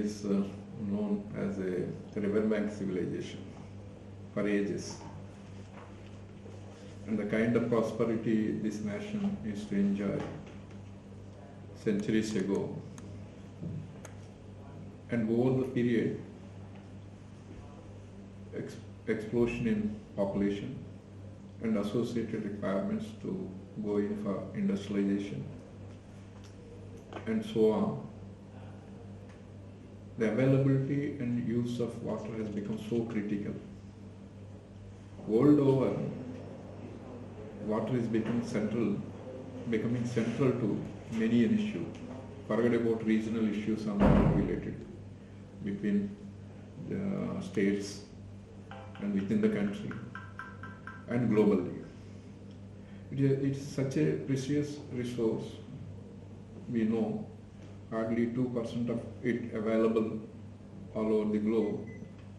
is known as a riverbank civilization for ages. And the kind of prosperity this nation used to enjoy centuries ago. And over the period, explosion in population and associated requirements to go in for industrialization and so on, the availability and use of water has become so critical. World over, water is becoming central to many an issue. Forget about regional issues are not related between the states and within the country and globally. It's such a precious resource. We know hardly 2% of it available all over the globe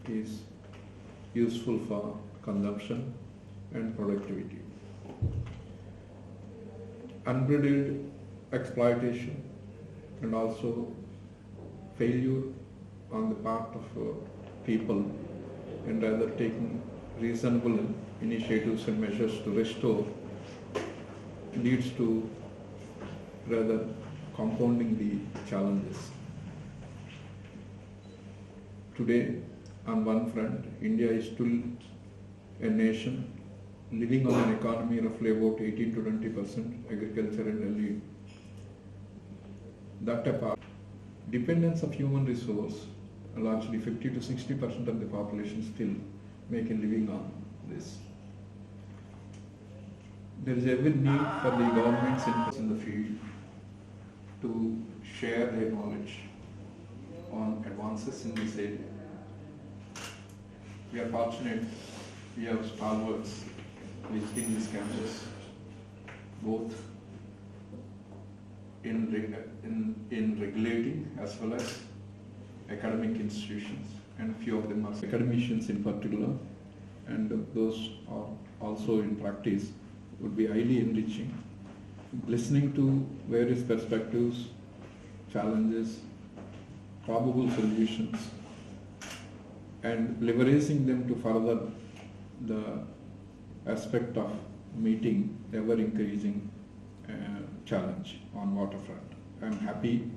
is useful for consumption and productivity. Unbridled exploitation and also failure on the part of people and rather taking reasonable initiatives and measures to restore leads to rather compounding the challenges. Today, on one front, India is still a nation living on an economy roughly about 18 to 20% agriculture and only that apart. Dependence of human resource, largely 50 to 60% of the population still make a living on this. There is every need for the governments in the field to share their knowledge on advances in this area. We are fortunate we have stalwarts visiting this campus, both in regulating as well as academic institutions, and few of them are academicians in particular, and those are also in practice would be highly enriching. Listening to various perspectives, challenges, probable solutions, and leveraging them to further the aspect of meeting ever increasing challenge on waterfront. I am happy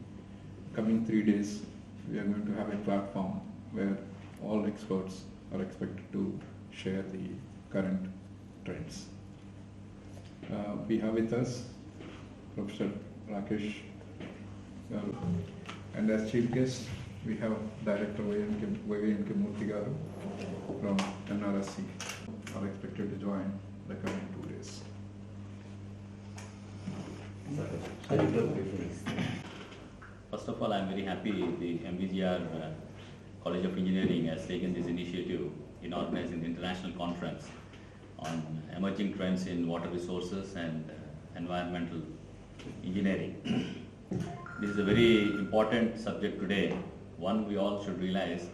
coming 3 days we are going to have a platform where all experts are expected to share the current trends. We have with us Professor Rakesh Garu, and as chief guest we have Director Vaivyanka Murthy Garu from NRSC are expected to join the coming 2 days. First of all, I am very happy the MBGR College of Engineering has taken this initiative in organizing the international conference on emerging trends in water resources and environmental engineering. This is a very important subject today. One, we all should realize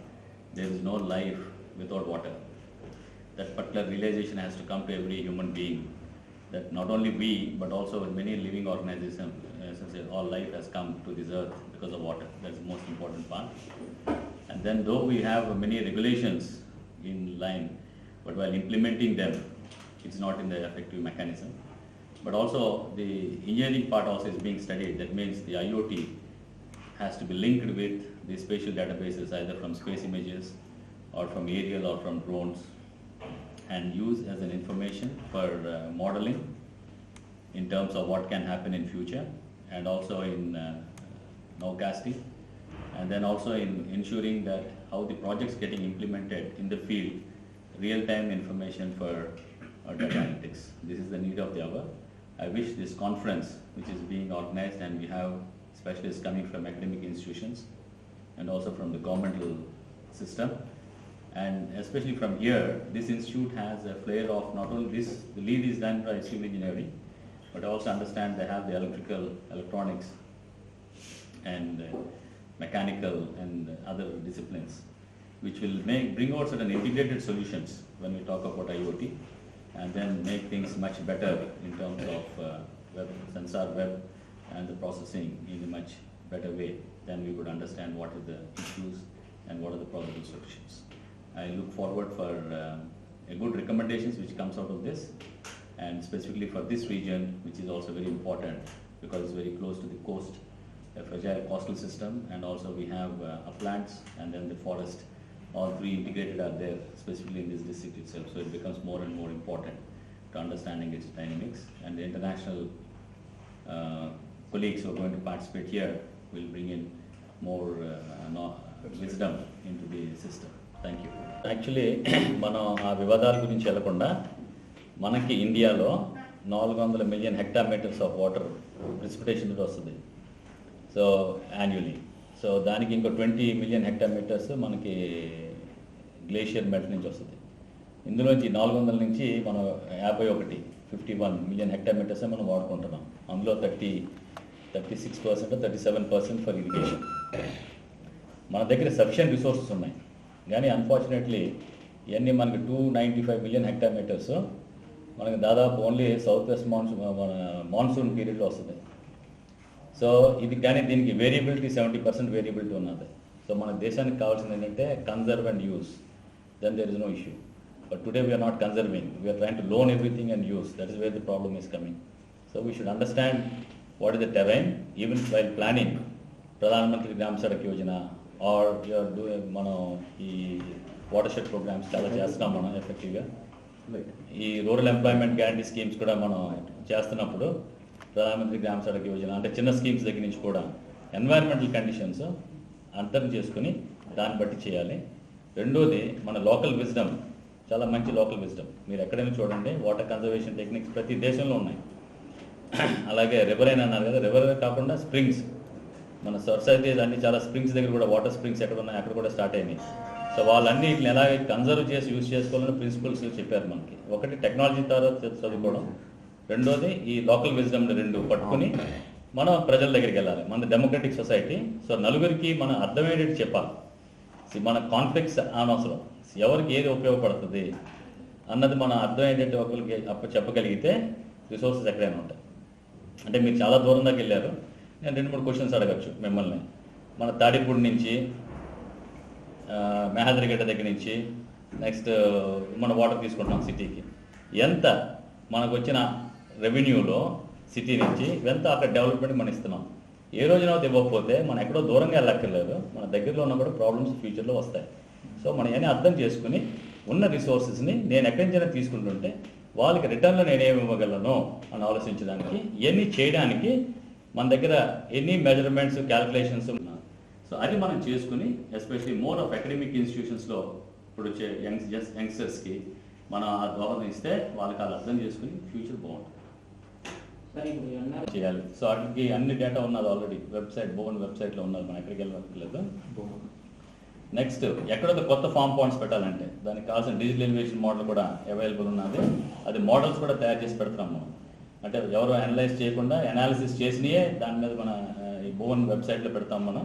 there is no life without water. That particular realization has to come to every human being, that not only we, but also many living organisms, all life has come to this earth because of water. That's the most important part. And then though we have many regulations in line, but while implementing them, it's not in the effective mechanism. But also the engineering part also is being studied. That means the IoT has to be linked with the spatial databases, either from space images or from aerial or from drones, and used as an information for modeling in terms of what can happen in future, and also in nowcasting, and then also in ensuring that how the projects getting implemented in the field, real-time information for data analytics. This is the need of the hour. I wish this conference, which is being organized, and we have specialists coming from academic institutions and also from the governmental system, and especially from here, this institute has a flair of not only this, the lead is done by civil engineering, but also understand they have the electrical, electronics, and mechanical and other disciplines, which will bring out certain integrated solutions when we talk about IoT, and then make things much better in terms of web, sensor web, and the processing in a much better way, then we could understand what are the issues and what are the probable solutions. I look forward for a good recommendations which comes out of this, and specifically for this region, which is also very important because it's very close to the coast, a fragile coastal system, and also we have uplands and then the forest. All three integrated are there, specifically in this district itself. So it becomes more and more important to understanding its dynamics, and the international colleagues who are going to participate here will bring in more wisdom into the system. Thank you. Actually, మనం ఆ వివాదాల గురించి వెళ్ళకుండా మనకి ఇండియాలో 400 million hectometres of water precipitation వస్తుంది so annually. So దానికి ఇంకో 20 మిలియన్ హెక్టామీటర్స్ మనకి గ్లేషియర్ మెల్ట్ నుంచి వస్తుంది. ఇందులోంచి 400 నుంచి మనం 51 మిలియన్ హెక్టామీటర్స్ మనం వాడుకుంటున్నాం. అందులో 36% 37% ఫర్ ఇరిగేషన్. మన దగ్గర సఫిషియెంట్ రిసోర్సెస్ ఉన్నాయి, కానీ అన్ఫార్చునేట్లీ ఇవన్నీ మనకి 295 మిలియన్ హెక్టామీటర్స్ మనకి దాదాపు ఓన్లీ సౌత్ వెస్ట్ మాన్సూన్ పీరియడ్లో వస్తుంది. సో ఇది కానీ దీనికి వేరియబిలిటీ 70% వేరియబిలిటీ ఉన్నది. సో మన దేశానికి కావాల్సింది ఏంటంటే conserve and use, then there is no issue. But today we're not conserving, we're trying to loan everything and use. That is where the problem is coming. So we should understand what is the terrain even while planning Pradhan Mantri Gram Sadak Yojana or you're doing. మనం ఈ water shed programmes చాలా చేస్తున్నాం మనం ఎఫెక్టివ్గా. ఈ rural employment guarantee schemes కూడా మనం చేస్తున్నప్పుడు ప్రధానమంత్రి గ్రామ సడక్ యోజన అంటే చిన్న స్కీమ్స్ దగ్గర నుంచి కూడా ఎన్వైరన్మెంటల్ కండిషన్స్ అర్థం చేసుకుని దాన్ని బట్టి చేయాలి. రెండోది మన లోకల్ విజ్డమ్, చాలా మంచి లోకల్ విజ్డమ్. మీరు ఎక్కడైనా చూడండి వాటర్ కన్జర్వేషన్ టెక్నిక్స్ ప్రతి దేశంలో ఉన్నాయి. అలాగే రివరైన్ అన్నారు కదా, రివర్ కాకుండా స్ప్రింగ్స్, మన సొసైటీస్ అన్ని చాలా స్ప్రింగ్స్ దగ్గర కూడా వాటర్ స్ప్రింగ్స్ ఎక్కడ ఉన్నాయి అక్కడ కూడా స్టార్ట్ అయినాయి. సో వాళ్ళన్నీ వీటిని ఎలా కన్జర్వ్ చేసి యూజ్ చేసుకోవాలని ప్రిన్సిపల్స్ చెప్పారు మనకి. ఒకటి టెక్నాలజీ ద్వారా చదువుకోవడం, రెండోది ఈ లోకల్ విజ్డమ్ని రెండు పట్టుకుని మనం ప్రజల దగ్గరికి వెళ్ళాలి. మన డెమోక్రటిక్ సొసైటీ. సో నలుగురికి మనం అర్థమయ్యేటట్టు చెప్పాలి. మన కాన్ఫ్లిక్ట్స్ అనవసరం, ఎవరికి ఏది ఉపయోగపడుతుంది అన్నది మనం అర్థమయ్యేటట్టు ఒకరికి చెప్పగలిగితే రిసోర్సెస్ ఎక్కడైనా ఉంటాయి. అంటే మీరు చాలా దూరం దాకా వెళ్ళారు, నేను 2-3 క్వశ్చన్స్ అడగచ్చు మిమ్మల్ని. మన తాడిపూడి నుంచి మెహాద్రిగడ్డ దగ్గర నుంచి నెక్స్ట్ మన వాటర్ తీసుకుంటున్నాం సిటీకి, ఎంత మనకు వచ్చిన రెవెన్యూలో సిటీ నుంచి ఎంత అక్కడ డెవలప్మెంట్ మనం ఇస్తున్నాం. ఏ రోజున ఇవ్వకపోతే మనం ఎక్కడో దూరంగా వెళ్ళక్కర్లేదు, మన దగ్గరలో ఉన్న కూడా ప్రాబ్లమ్స్ ఫ్యూచర్లో వస్తాయి. సో మనం ఏమైనా అర్థం చేసుకుని ఉన్న రిసోర్సెస్ని నేను ఎక్కడి నుంచైనా తీసుకుంటుంటే వాళ్ళకి రిటర్న్లో నేనేమి ఇవ్వగలను అని ఆలోచించడానికి, ఇవన్నీ చేయడానికి మన దగ్గర ఎన్ని మెజర్మెంట్స్ క్యాల్కులేషన్స్ ఉన్నాయి. సో అది మనం చేసుకుని ఎస్పెషలీ మోర్ ఆఫ్ అకాడమిక్ ఇన్స్టిట్యూషన్స్లో ఇప్పుడు వచ్చే యంగ్స్టర్స్కి మనం ఆ దోహదం ఇస్తే వాళ్ళకి అది అర్థం చేసుకుని ఫ్యూచర్ బాగుంటుంది చేయాలి. సో వాటికి అన్ని డేటా ఉన్నది ఆల్రెడీ వెబ్సైట్, బోవన్ వెబ్సైట్లో ఉన్నది, మనం ఎక్కడికి వెళ్ళలేదు. నెక్స్ట్ ఎక్కడో కొత్త ఫామ్ పాయింట్స్ పెట్టాలంటే దానికి కావాల్సిన డిజిటల్ ఎలివేషన్ మోడల్ కూడా అవైలబుల్ ఉన్నది. అది మోడల్స్ కూడా తయారు చేసి పెడతాం మనం. అంటే ఎవరు అనలైజ్ చేయకుండా అనాలిసిస్ చేసినయే దాని మీద మన ఈ బోవన్ వెబ్సైట్లో పెడతాం మనం.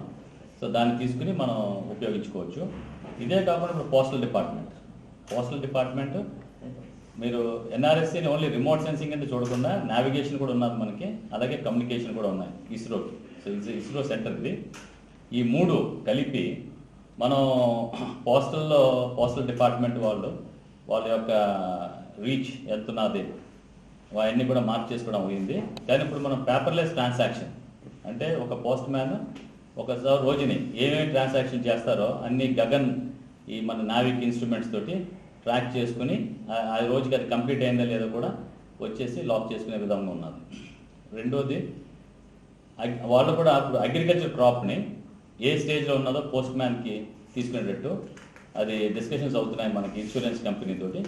సో దాన్ని తీసుకుని మనం ఉపయోగించుకోవచ్చు. ఇదే కాకుండా ఇప్పుడు పోస్టల్ డిపార్ట్మెంట్ మీరు ఎన్ఆర్ఎస్సీని ఓన్లీ రిమోట్ సెన్సింగ్ అంటే చూడకుండా నావిగేషన్ కూడా ఉన్నది మనకి, అలాగే కమ్యూనికేషన్ కూడా ఉన్నాయి ఇస్రోకి. సో ఇస్రో సెంటర్ ఇది. ఈ 3 కలిపి మనం పోస్టల్ డిపార్ట్మెంట్ వాళ్ళ యొక్క రీచ్ ఎంతున్నది అవన్నీ కూడా మార్క్ చేసుకోవడం అయింది. కానీ ఇప్పుడు మనం పేపర్లెస్ ట్రాన్సాక్షన్ అంటే ఒక పోస్ట్ మ్యాన్ ఒకసారి రోజుని ఏమేమి ట్రాన్సాక్షన్ చేస్తారో అన్ని గగన్ ఈ మన నావిక్ ఇన్స్ట్రుమెంట్స్ తోటి ట్రాక్ చేసుకుని ఆ రోజుకి అది కంప్లీట్ అయిందా లేదో కూడా వచ్చేసి లాక్ చేసుకునే విధంగా ఉన్నది. రెండోది వాళ్ళు కూడా ఇప్పుడు అగ్రికల్చర్ క్రాప్ని ఏ స్టేజ్లో ఉన్నదో పోస్ట్ మ్యాన్కి తీసుకునేటట్టు అది డిస్కషన్స్ అవుతున్నాయి మనకి ఇన్సూరెన్స్ కంపెనీ తోటి.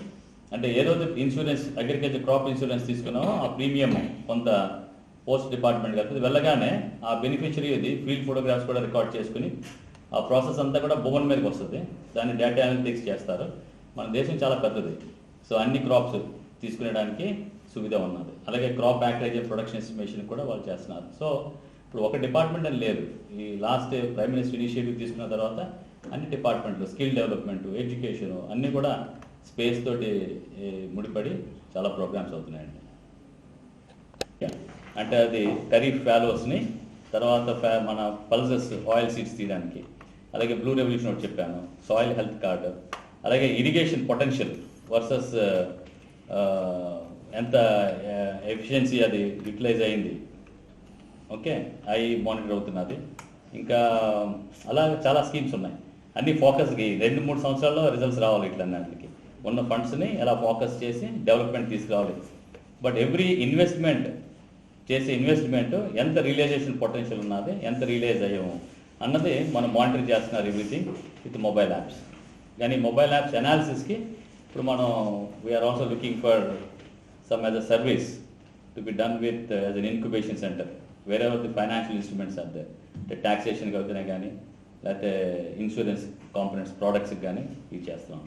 అంటే ఏ రోజు ఇన్సూరెన్స్ అగ్రికల్చర్ క్రాప్ ఇన్సూరెన్స్ తీసుకున్నామో ఆ ప్రీమియం కొంత పోస్ట్ డిపార్ట్మెంట్ కలుపుతుంది. వెళ్ళగానే ఆ బెనిఫిషరీ ఇది ఫీల్డ్ ఫోటోగ్రాఫ్స్ కూడా రికార్డ్ చేసుకుని ఆ ప్రాసెస్ అంతా కూడా భువన్ మీదకి వస్తుంది. దాన్ని డేటా అనలిటిక్స్ చేస్తారు. మన దేశం చాలా పెద్దది, సో అన్ని క్రాప్స్ తీసుకునేడానికి సువిధ ఉన్నది. అలాగే క్రాప్ యాక్టేజ్ ప్రొడక్షన్ ఎస్టిమేషన్ కూడా వాళ్ళు చేస్తున్నారు. సో ఇప్పుడు ఒక డిపార్ట్మెంట్ అని లేదు. ఈ లాస్ట్ ప్రైమ్ మినిస్టర్ ఇనిషియేటివ్ తీసుకున్న తర్వాత అన్ని డిపార్ట్మెంట్లు స్కిల్ డెవలప్మెంట్, ఎడ్యుకేషన్ అన్నీ కూడా స్పేస్ తోటి ముడిపడి చాలా ప్రోగ్రామ్స్ అవుతున్నాయండి. అంటే అది ఖరీఫ్ ఫాలోస్ని తర్వాత మన పల్సెస్ ఆయిల్ సీడ్స్ తీయడానికి, అలాగే బ్లూ రెవల్యూషన్ ఒకటి చెప్పాను, సాయిల్ హెల్త్ కార్డు, అలాగే ఇరిగేషన్ పొటెన్షియల్ వర్సెస్ ఎంత ఎఫిషియన్సీ అది యూటిలైజ్ అయింది, ఓకే, అవి మానిటర్ అవుతున్నది. ఇంకా అలా చాలా స్కీమ్స్ ఉన్నాయి. అన్ని ఫోకస్కి 2-3 సంవత్సరాల్లో రిజల్ట్స్ రావాలి. ఇట్లన్నిటికి ఉన్న ఫండ్స్ని ఎలా ఫోకస్ చేసి డెవలప్మెంట్ తీసుకురావాలి. బట్ ఎవ్రీ ఇన్వెస్ట్మెంట్ ఎంత రియలైజేషన్ పొటెన్షియల్ ఉన్నది, ఎంత రియలైజ్ అయ్యాము అన్నది మనం మానిటర్ చేస్తున్నారు ఎవ్రీథింగ్ విత్ మొబైల్ యాప్స్. కానీ మొబైల్ యాప్స్ అనాలిసిస్కి ఇప్పుడు మనం we are also looking for some as a service to be done with as an incubation centre wherever the financial instruments are there. అంటే ట్యాక్సేషన్కి అవుతున్నాయి కానీ, లేకపోతే ఇన్సూరెన్స్ కాంపోనెంట్స్ ప్రోడక్ట్స్కి కానీ ఇవి చేస్తున్నాం.